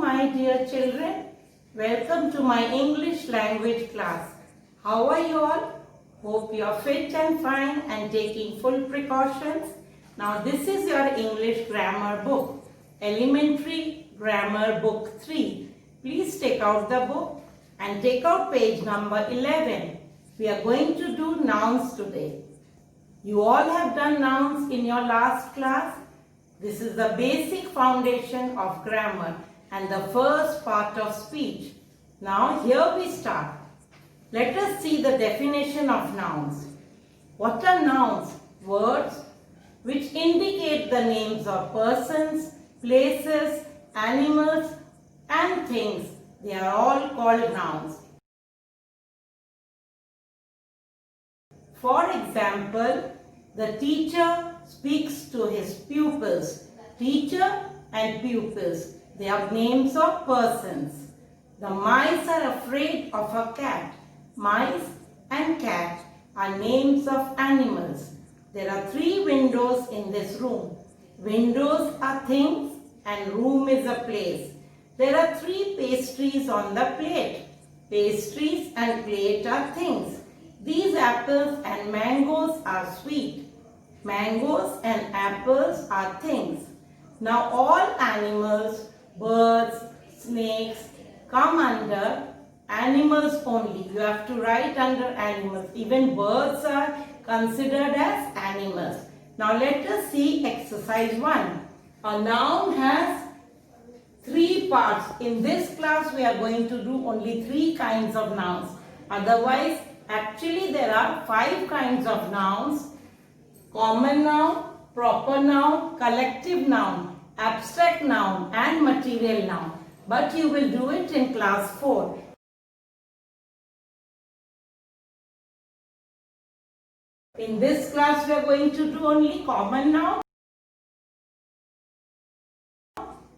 my dear children. Welcome to my English language class. How are you all? Hope you are fit and fine and taking full precautions. Now this is your English grammar book, Elementary Grammar Book 3. Please take out the book and take out page number 11. We are going to do nouns today. You all have done nouns in your last class. This is the basic foundation of grammar and the first part of speech. Now here we start. Let us see the definition of nouns. What are nouns? Words which indicate the names of persons, places, animals and things. They are all called nouns. For example, the teacher speaks to his pupils. Teacher and pupils, they are names of persons. The mice are afraid of a cat. Mice and cat are names of animals. There are 3 windows in this room. Windows are things and room is a place. There are 3 pastries on the plate. Pastries and plate are things. These apples and mangoes are sweet. Mangoes and apples are things. Now all animals, birds, snakes come under animals only. You have to write under animals. Even birds are considered as animals. Now let us see exercise 1. A noun has 3 parts. In this class we are going to do only 3 kinds of nouns. Otherwise, actually there are 5 kinds of nouns. Common noun, proper noun, collective noun, abstract noun and material noun. But you will do it in class 4. In this class we are going to do only common noun,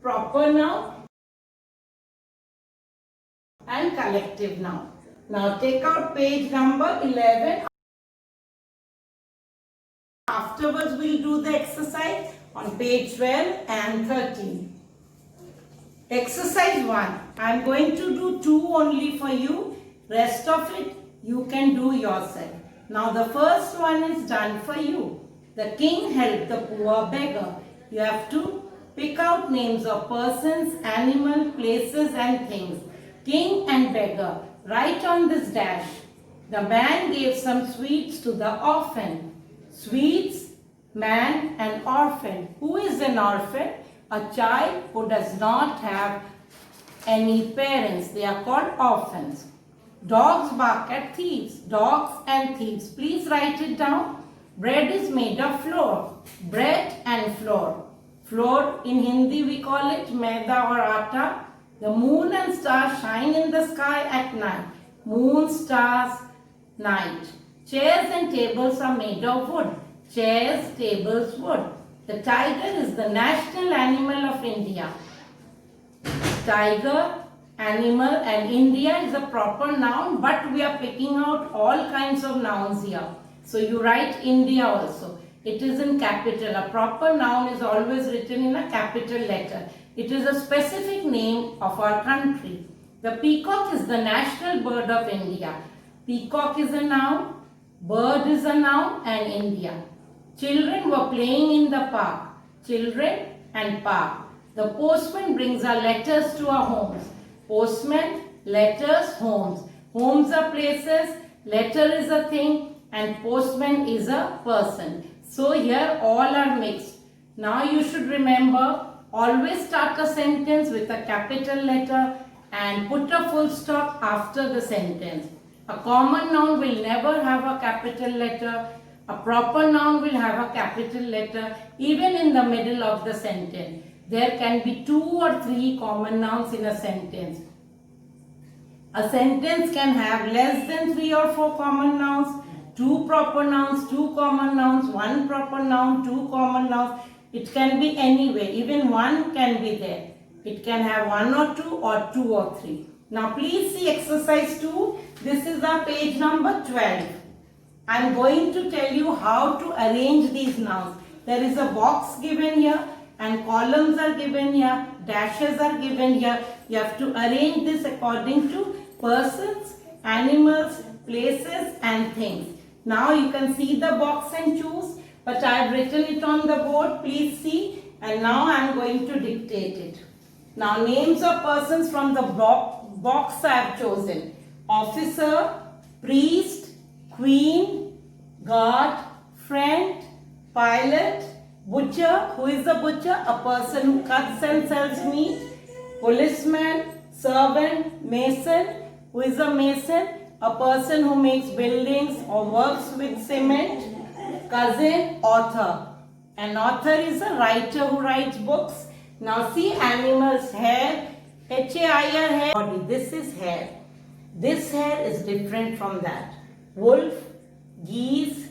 proper noun and collective noun. Now take out page number 11. Afterwards we will do the exercise on page 12 and 13. Exercise 1. I am going to do 2 only for you. Rest of it you can do yourself. Now the first one is done for you. The king helped the poor beggar. You have to pick out names of persons, animals, places and things. King and beggar. Write on this dash. The man gave some sweets to the orphan. Sweets, man and orphan. Who is an orphan? A child who does not have any parents. They are called orphans. Dogs bark at thieves. Dogs and thieves. Please write it down. Bread is made of flour. Bread and flour. Flour in Hindi we call it maida or atta. The moon and stars shine in the sky at night. Moon, stars, night. Chairs and tables are made of wood. Chairs, tables, wood. The tiger is the national animal of India. Tiger, animal and India is a proper noun, but we are picking out all kinds of nouns here. So you write India also. It is in capital. A proper noun is always written in a capital letter. It is a specific name of our country. The peacock is the national bird of India. Peacock is a noun, bird is a noun and India. Children were playing in the park. Children and park. The postman brings our letters to our homes. Postman, letters, homes. Homes are places, letter is a thing and postman is a person. So here all are mixed. Now you should remember, always start a sentence with a capital letter and put a full stop after the sentence. A common noun will never have a capital letter. A proper noun will have a capital letter even in the middle of the sentence. There can be 2 or 3 common nouns in a sentence. A sentence can have less than 3 or 4 common nouns, 2 proper nouns, 2 common nouns, 1 proper noun, 2 common nouns. It can be anywhere, even 1 can be there. It can have 1 or 2 or 2 or 3. Now please see exercise 2. This is our page number 12. I am going to tell you how to arrange these nouns. There is a box given here and columns are given here, dashes are given here. You have to arrange this according to persons, animals, places and things. Now you can see the box and choose, but I have written it on the board. Please see, and now I am going to dictate it. Now names of persons from the box I have chosen: officer, priest, queen, guard, friend, pilot, butcher. Who is a butcher? A person who cuts and sells meat. Policeman, servant, mason. Who is a mason? A person who makes buildings or works with cement. Cousin, author. An author is a writer who writes books. Now see animals. Hair, H-A-I-R, hair. Body. This is hair. This hair is different from that. Wolf, geese,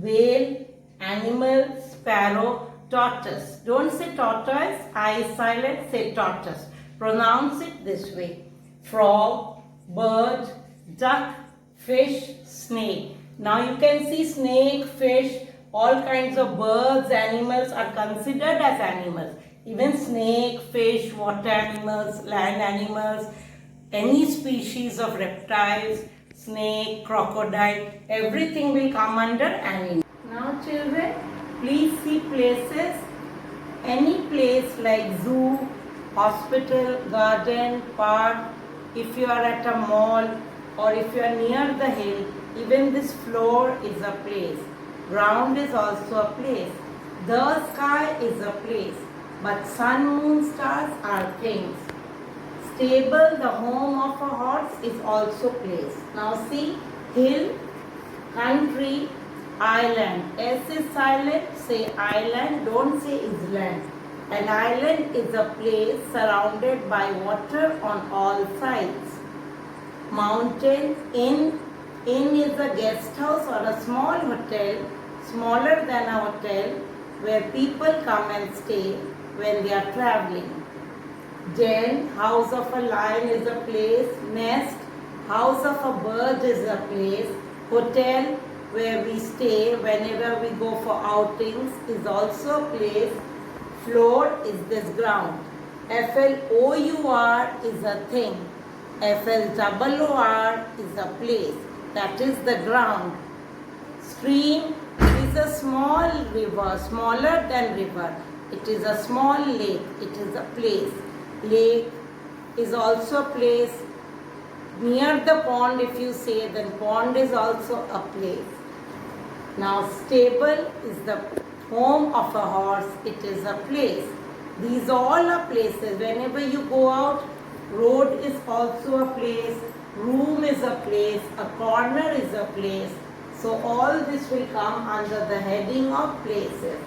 whale, animal, sparrow, tortoise. Don't say tortoise, I is silent, say tortoise. Pronounce it this way. Frog, bird, duck, fish, snake. Now you can see snake, fish, all kinds of birds, animals are considered as animals. Even snake, fish, water animals, land animals, any species of reptiles, snake, crocodile, everything will come under animal. Now children, please see places. Any place like zoo, hospital, garden, park, if you are at a mall or if you are near the hill, even this floor is a place. Ground is also a place. The sky is a place. But sun, moon, stars are things. Stable, the home of a horse, is also place. Now see, hill, country, island. S is silent, say island, don't say island. An island is a place surrounded by water on all sides. Mountain, inn is a guest house or a small hotel, smaller than a hotel, where people come and stay when they are traveling. Den, house of a lion is a place. Nest, house of a bird is a place. Hotel, where we stay whenever we go for outings, is also a place. Floor is this ground. Flour is a thing. Floor is a place. That is the ground. Stream is a small river, smaller than river. It is a small lake. It is a place. Lake is also a place. Near the pond, if you say, then pond is also a place. Now stable is the home of a horse. It is a place. These all are places. Whenever you go out, road is also a place. Room is a place. A corner is a place. So all this will come under the heading of places.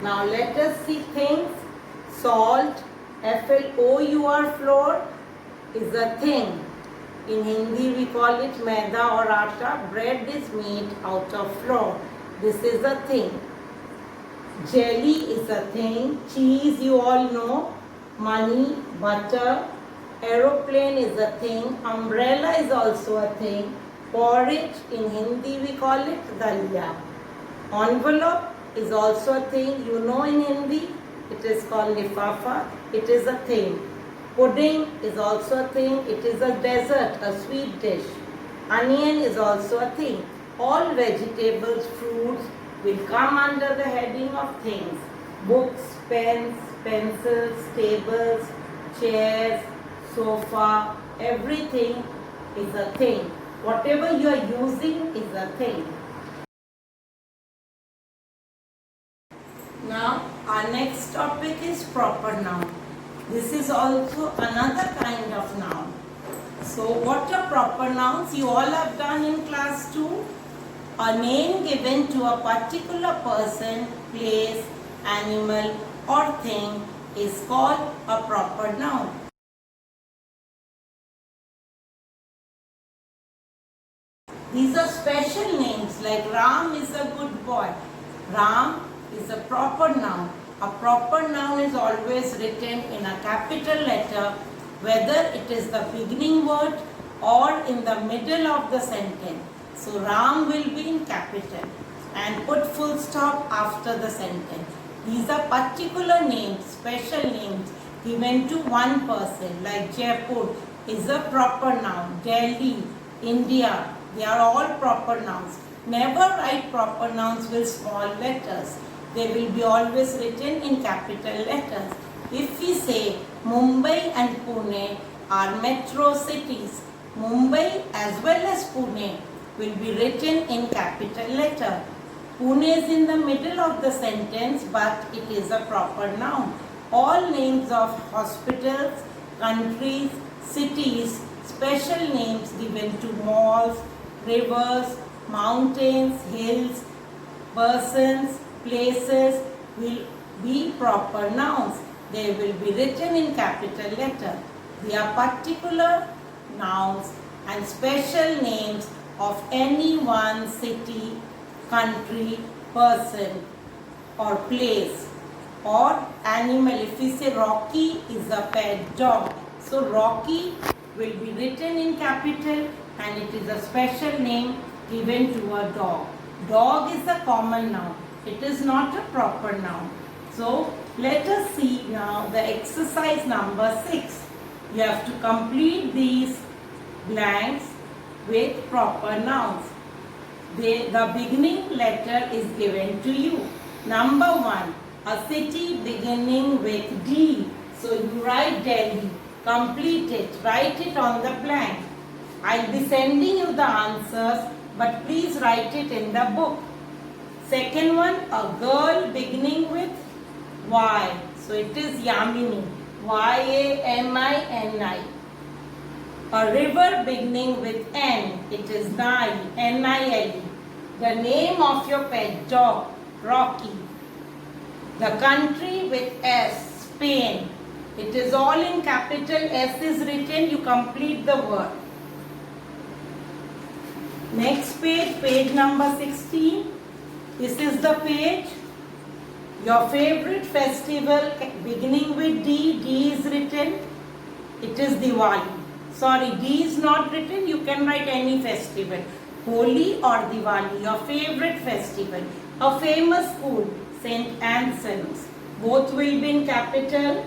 Now let us see things. Salt, Flour, flour is a thing. In Hindi we call it maida or atta. Bread is made out of flour. This is a thing. Jelly is a thing. Cheese you all know. Money, butter. Aeroplane is a thing. Umbrella is also a thing. Porridge, in Hindi we call it dalia. Envelope is also a thing. You know in Hindi it is called lifafa. It is a thing. Pudding is also a thing. It is a dessert, a sweet dish. Onion is also a thing. All vegetables, fruits will come under the heading of things. Books, pens, pencils, tables, chairs, sofa, everything is a thing. Whatever you are using is a thing. Now, our next topic is proper noun. This is also another kind of noun. So, what are proper nouns? You all have done in class 2. A name given to a particular person, place, animal or thing is called a proper noun. These are special names like Ram is a good boy. Ram is a proper noun. A proper noun is always written in a capital letter, whether it is the beginning word or in the middle of the sentence. So Ram will be in capital and put full stop after the sentence. These are particular names, special names given to one person, like Jaipur is a proper noun. Delhi, India, they are all proper nouns. Never write proper nouns with small letters. They will be always written in capital letters. If we say Mumbai and Pune are metro cities, Mumbai as well as Pune will be written in capital letter. Pune is in the middle of the sentence, but it is a proper noun. All names of hospitals, countries, cities, special names given to malls, rivers, mountains, hills, persons, places will be proper nouns. They will be written in capital letter. They are particular nouns and special names of any one city, country, person or place or animal. If we say Rocky is a pet dog, so Rocky will be written in capital and it is a special name given to a dog. Dog is a common noun. It is not a proper noun. So let us see now the exercise number 6. You have to complete these blanks with proper nouns. The beginning letter is given to you. Number 1, a city beginning with D. So you write Delhi. Complete it. Write it on the blank. I'll be sending you the answers, but please write it in the book. Second one, a girl beginning with Y. So it is Yamini. Yamini. A river beginning with N. It is Nile. Nile. The name of your pet dog, Rocky. The country with S, Spain. It is all in capital. S is written. You complete the word. Next page, page number 16. This is the page. Your favorite festival beginning with D. D is written. It is Diwali. Sorry, D is not written. You can write any festival. Holi or Diwali, your favorite festival. A famous school, St. Anselm's. Both will be in capital.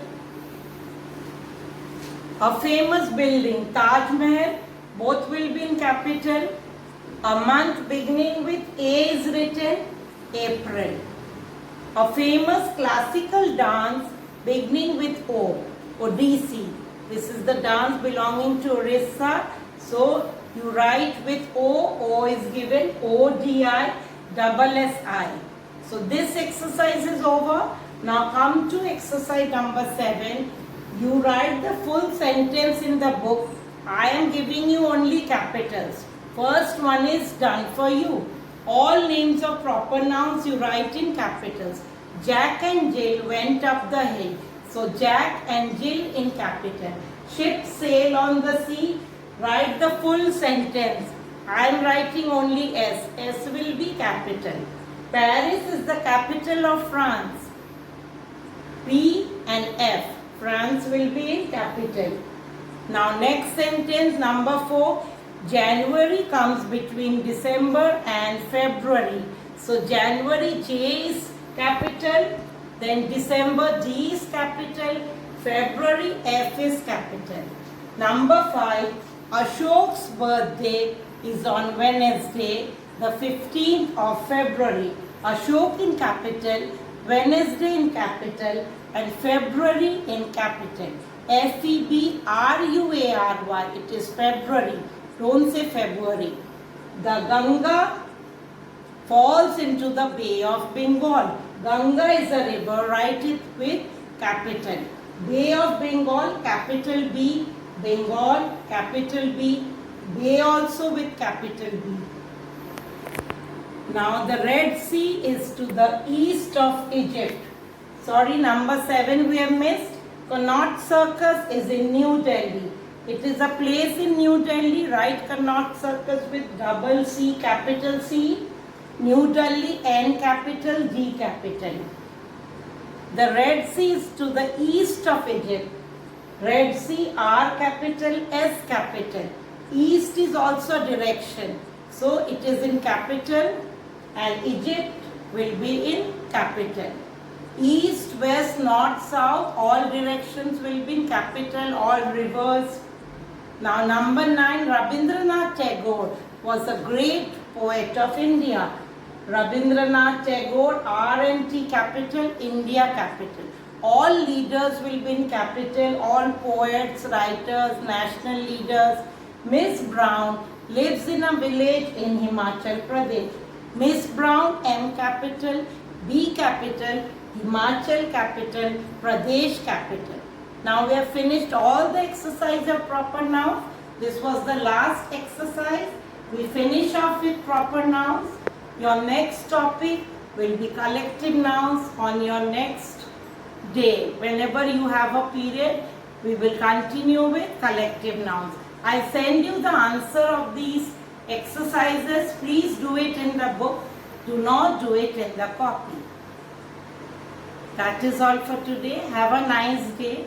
A famous building, Taj Mahal. Both will be in capital. A month beginning with A is written, April. A famous classical dance beginning with O, Odissi. This is the dance belonging to Orissa. So you write with O, O is given, O-D-I, double S-I. So this exercise is over. Now come to exercise number 7. You write the full sentence in the book. I am giving you only capitals. First one is done for you. All names of proper nouns you write in capitals. Jack and Jill went up the hill. So Jack and Jill in capital. Ships sail on the sea. Write the full sentence. I am writing only S. S will be capital. Paris is the capital of France. P and F. France will be in capital. Now next sentence number 4. January comes between December and February. So January J is capital. Then December D is capital. February F is capital. Number 5. Ashok's birthday is on Wednesday, the 15th of February. Ashok in capital, Wednesday in capital, and February in capital. F-E-B-R-U-A-R-Y. It is February. Don't say February. The Ganga falls into the Bay of Bengal. Ganga is a river. Write it with capital. Bay of Bengal, capital B. Bengal, capital B. Bay also with capital B. Now the Red Sea is to the east of Egypt. Sorry, number 7 we have missed. Connaught Circus is in New Delhi. It is a place in New Delhi. Write Connaught Circus with double C, capital C. New Delhi, N capital, D capital. The Red Sea is to the east of Egypt. Red Sea, R capital, S capital. East is also direction. So it is in capital and Egypt will be in capital. East, west, north, south, all directions will be in capital, all rivers. Now number 9, Rabindranath Tagore was a great poet of India. Rabindranath Tagore, RNT capital, India capital. All leaders will be in capital, all poets, writers, national leaders. Miss Brown lives in a village in Himachal Pradesh. Miss Brown, M capital, B capital, Himachal capital, Pradesh capital. Now we have finished all the exercise of proper nouns. This was the last exercise. We finish off with proper nouns. Your next topic will be collective nouns on your next day. Whenever you have a period, we will continue with collective nouns. I send you the answer of these exercises. Please do it in the book. Do not do it in the copy. That is all for today. Have a nice day.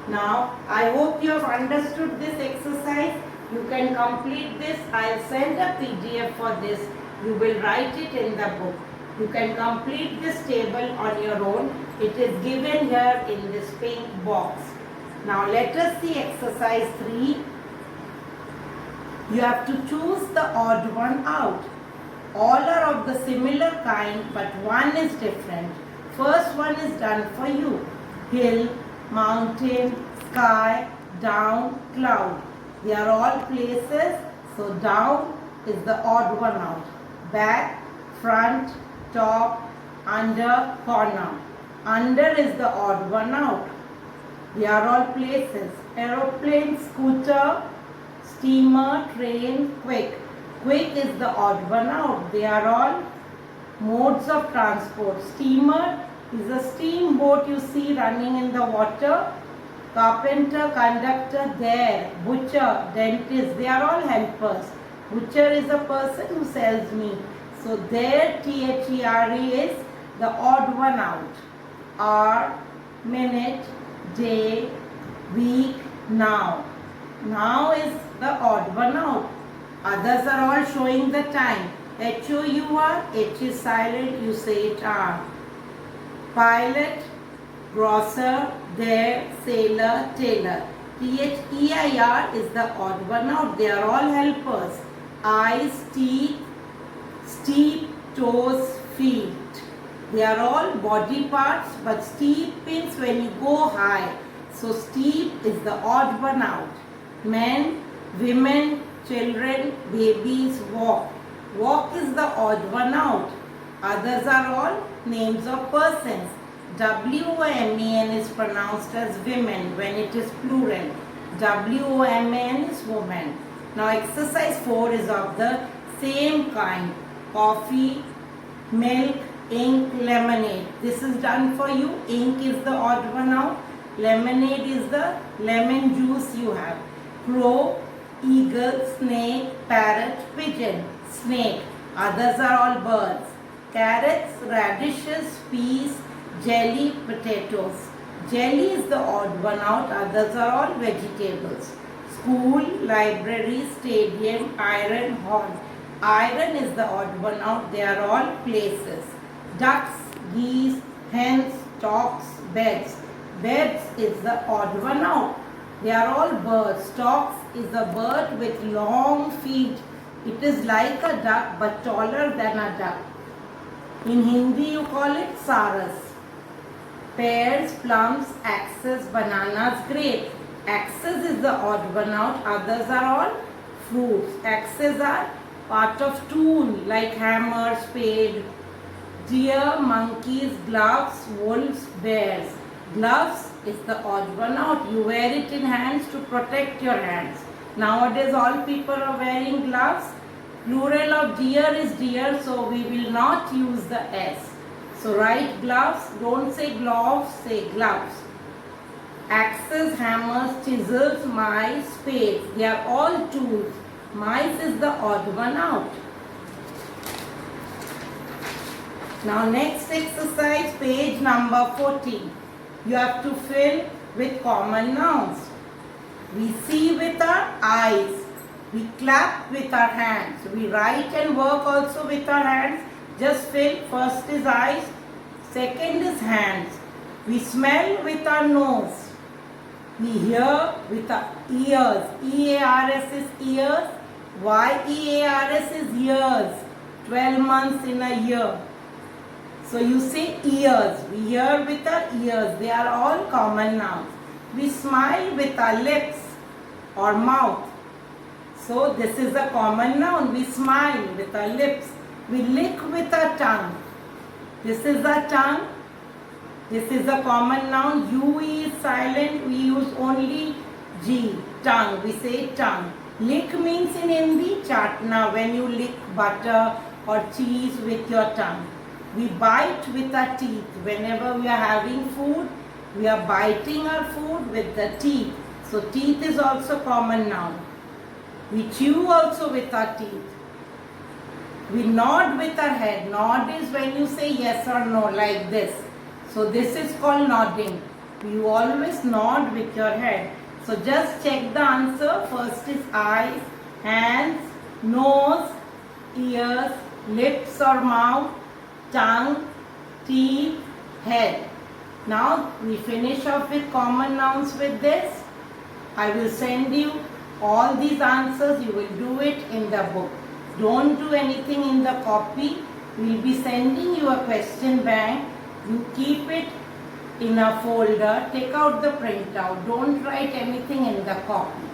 Now, I hope you have understood this exercise. You can complete this. I'll send a PDF for this. You will write it in the book. You can complete this table on your own. It is given here in this pink box. Now, let us see exercise 3. You have to choose the odd one out. All are of the similar kind, but one is different. First one is done for you. Hill, mountain, sky, down, cloud. They are all places. So down is the odd one out. Back, front, top, under, corner. Under is the odd one out. They are all places. Aeroplane, scooter, steamer, train, quick. Quick is the odd one out. They are all modes of transport. Steamer is a steamboat you see running in the water. Carpenter, conductor, there. Butcher, dentist, they are all helpers. Butcher is a person who sells meat. So there, T-H-E-R-E is the odd one out. Hour, minute, day, week, now. Now is the odd one out. Others are all showing the time. H-O-U-R, H is silent, you say it R. Pilot, grocer, there, sailor, tailor. T-H-E-I-R is the odd one out. They are all helpers. Eyes, teeth, steep, toes, feet. They are all body parts, but steep means when you go high. So steep is the odd one out. Men, women, children, babies, walk. Walk is the odd one out. Others are all names of persons. W-O-M-E-N is pronounced as women when it is plural. W-O-M-A-N is woman. Now exercise 4 is of the same kind. Coffee, milk, ink, lemonade. This is done for you. Ink is the odd one out. Lemonade is the lemon juice you have. Crow, eagle, snake, parrot, pigeon. Snake. Others are all birds. Carrots, radishes, peas, jelly, potatoes. Jelly is the odd one out. Others are all vegetables. School, library, stadium, iron, horn. Iron is the odd one out. They are all places. Ducks, geese, hens, storks, beds. Beds is the odd one out. They are all birds. Storks is a bird with long feet. It is like a duck but taller than a duck. In Hindi you call it saras. Pears, plums, axes, bananas, grape. Axes is the odd one out. Others are all fruits. Axes are part of tool like hammer, spade. Deer, monkeys, gloves, wolves, bears. Gloves is the odd one out. You wear it in hands to protect your hands. Nowadays all people are wearing gloves. Plural of deer is deer, so we will not use the S. So write gloves, don't say gloves, say gloves. Axes, hammers, chisels, mice, spades. They are all tools. Mice is the odd one out. Now next exercise, page number 14. You have to fill with common nouns. We see with our eyes. We clap with our hands. We write and work also with our hands. Just fill. First is eyes. Second is hands. We smell with our nose. We hear with our ears. E-A-R-S is ears. Y-E-A-R-S is years. 12 months in a year. So you say ears. We hear with our ears. They are all common nouns. We smile with our lips or mouth. So this is a common noun. We smile with our lips. We lick with our tongue. This is our tongue. This is a common noun. U-E is silent. We use only G. Tongue. We say tongue. Lick means in Hindi chatna, when you lick butter or cheese with your tongue. We bite with our teeth. Whenever we are having food, we are biting our food with the teeth. So teeth is also common noun. We chew also with our teeth. We nod with our head. Nod is when you say yes or no, like this. So this is called nodding. You always nod with your head. So just check the answer. First is eyes, hands, nose, ears, lips or mouth, tongue, teeth, head. Now we finish off with common nouns with this. I will send you all these answers. You will do it in the book. Don't do anything in the copy. We will be sending you a question bank. You keep it in a folder. Take out the printout. Don't write anything in the copy.